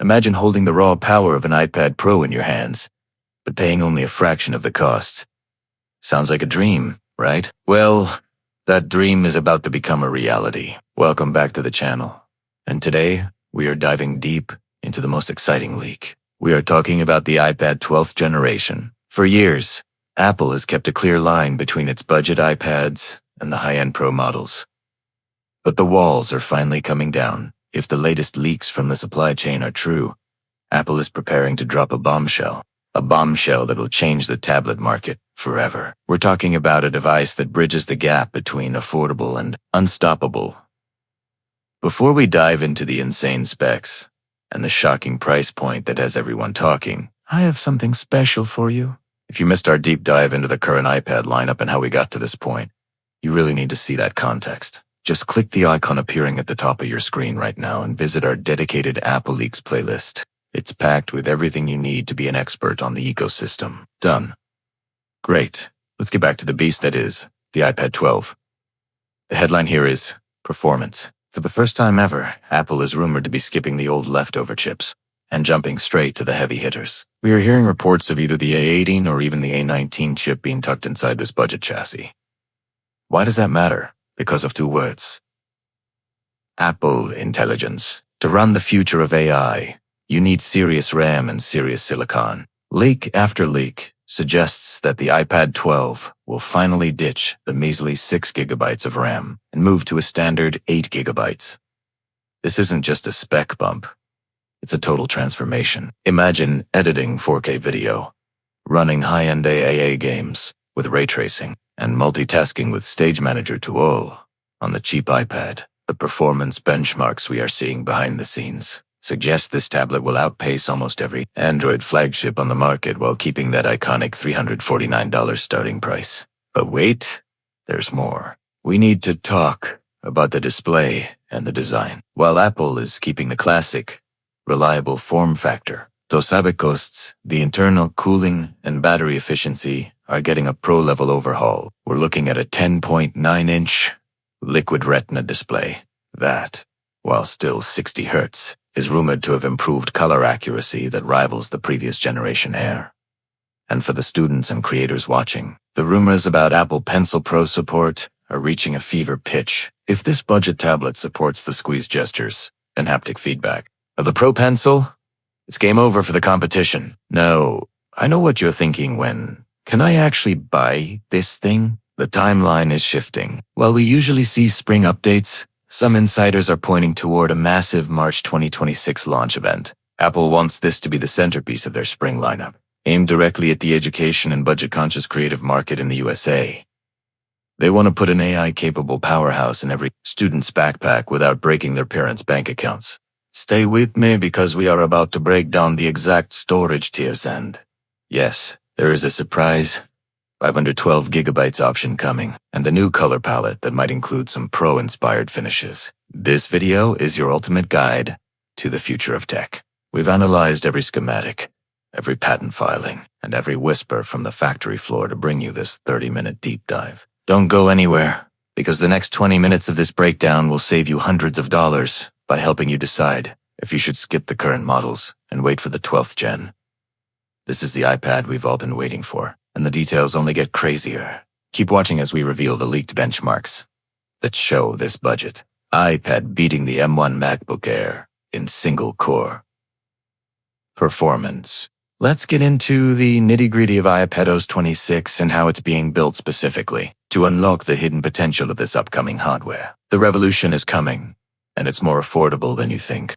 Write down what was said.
Imagine holding the raw power of an iPad Pro in your hands, but paying only a fraction of the cost. Sounds like a dream, right? Well, that dream is about to become a reality. Welcome back to the channel. And today, we are diving deep into the most exciting leak. We are talking about the iPad 12th generation. For years, Apple has kept a clear line between its budget iPads and the high-end Pro models. But the walls are finally coming down. If the latest leaks from the supply chain are true, Apple is preparing to drop a bombshell that will change the tablet market forever. We're talking about a device that bridges the gap between affordable and unstoppable. Before we dive into the insane specs and the shocking price point that has everyone talking, I have something special for you. If you missed our deep dive into the current iPad lineup and how we got to this point, you really need to see that context. Just click the icon appearing at the top of your screen right now and visit our dedicated Apple Leaks playlist. It's packed with everything you need to be an expert on the ecosystem. Done. Great. Let's get back to the beast that is the iPad 12. The headline here is Performance. For the first time ever, Apple is rumored to be skipping the old leftover chips and jumping straight to the heavy hitters. We are hearing reports of either the A18 or even the A19 chip being tucked inside this budget chassis. Why does that matter? Because of two words. Apple Intelligence. To run the future of AI, you need serious RAM and serious silicon. Leak after leak suggests that the iPad 12 will finally ditch the measly 6 gigabytes of RAM and move to a standard 8 gigabytes. This isn't just a spec bump. It's a total transformation. Imagine editing 4K video, running high-end AAA games with ray tracing, and multitasking with Stage Manager to all on the cheap iPad. The performance benchmarks we are seeing behind the scenes suggest this tablet will outpace almost every Android flagship on the market while keeping that iconic $349 starting price. But wait, there's more. We need to talk about the display and the design. While Apple is keeping the classic, reliable form factor, those costs, the internal cooling and battery efficiency are getting a pro-level overhaul. We're looking at a 10.9-inch liquid retina display that, while still 60 Hz, is rumored to have improved color accuracy that rivals the previous generation Air. And for the students and creators watching, the rumors about Apple Pencil Pro support are reaching a fever pitch. If this budget tablet supports the squeeze gestures and haptic feedback of the Pro Pencil, it's game over for the competition. No, I know what you're thinking when, can I actually buy this thing? The timeline is shifting. While we usually see spring updates, some insiders are pointing toward a massive March 2026 launch event. Apple wants this to be the centerpiece of their spring lineup, aimed directly at the education and budget-conscious creative market in the USA. They want to put an AI-capable powerhouse in every student's backpack without breaking their parents' bank accounts. Stay with me because we are about to break down the exact storage tiers and, yes, there is a surprise 512 gigabytes option coming, and the new color palette that might include some Pro-inspired finishes. This video is your ultimate guide to the future of tech. We've analyzed every schematic, every patent filing, and every whisper from the factory floor to bring you this 30-minute deep dive. Don't go anywhere, because the next 20 minutes of this breakdown will save you hundreds of dollars by helping you decide if you should skip the current models and wait for the 12th gen. This is the iPad we've all been waiting for, and the details only get crazier. Keep watching as we reveal the leaked benchmarks that show this budget iPad beating the M1 MacBook Air in single-core performance. Let's get into the nitty-gritty of iPadOS 26 and how it's being built specifically to unlock the hidden potential of this upcoming hardware. The revolution is coming, and it's more affordable than you think.